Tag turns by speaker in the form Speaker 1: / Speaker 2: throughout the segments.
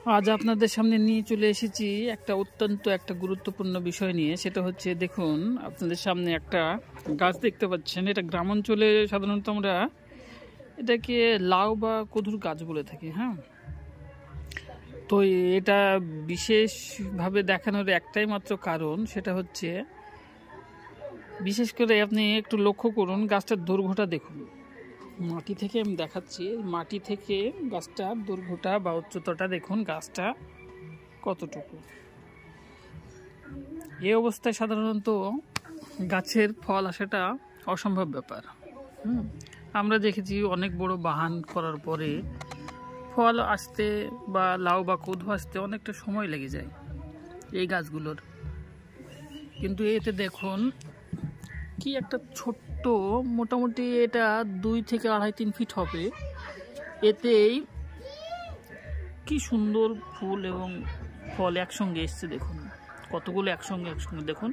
Speaker 1: আজ আপনাদের সামনে নিয়ে চলে এসেছি একটা গুরুত্বপূর্ণ বিষয় নিয়ে। সেটা হচ্ছে, দেখুন আপনাদের সামনে একটা গাছ দেখতে পাচ্ছেন। এটা গ্রাম অঞ্চলে সাধারণত আমরা এটাকে লাউ বা কদুর গাছ বলে থাকি। হ্যাঁ, তো এটা বিশেষভাবে দেখানোর একটাই মাত্র কারণ, সেটা হচ্ছে বিশেষ করে আপনি একটু লক্ষ্য করুন, গাছটার দৈর্ঘ্যটা দেখুন। মাটি থেকে আমি দেখাচ্ছি, মাটি থেকে গাছটার দৈর্ঘ্যটা বা উচ্চতাটা দেখুন, গাছটা কতটুকু। এই অবস্থায় সাধারণত গাছের ফল আসাটা অসম্ভব ব্যাপার। আমরা দেখেছি অনেক বড় বাগান করার পরে ফল আসতে বা লাউ বা কদু আসতে অনেকটা সময় লেগে যায় এই গাছগুলোর। কিন্তু এতে দেখুন কি একটা ছোট্ট, মোটামুটি এটা 2 থেকে 2.5-3 ফিট হবে, এতেই কি সুন্দর ফুল এবং ফল একসঙ্গে এসছে। দেখুন কতগুলো একসঙ্গে দেখুন।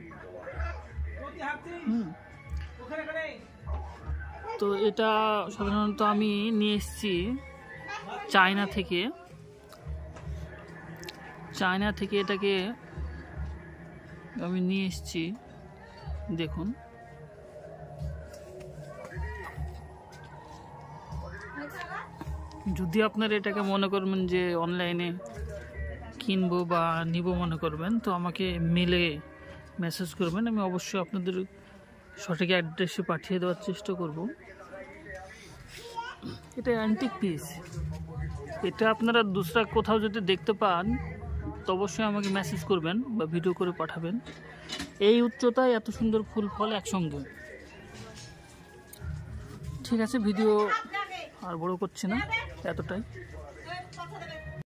Speaker 1: তো এটা সাধারণত আমি নিয়ে এসেছি চায়না থেকে এটাকে আমি নিয়ে এসেছি। দেখুন যদি আপনারা এটাকে মনে করবেন যে অনলাইনে কিনবো বা নিব মনে করবেন, তো আমাকে মেলে মেসেজ করবেন, আমি অবশ্যই আপনাদের সঠিক অ্যাড্রেসে পাঠিয়ে দেওয়ার চেষ্টা করব। এটা অ্যান্টিক পিস, এটা আপনারা দুসরা কোথাও যদি দেখতে পান তো অবশ্যই আমাকে মেসেজ করবেন বা ভিডিও করে পাঠাবেন। এই উচ্চতায় এত সুন্দর ফুল ফল একসঙ্গে। ঠিক আছে, ভিডিও আর বড় করছি না, এতটাই।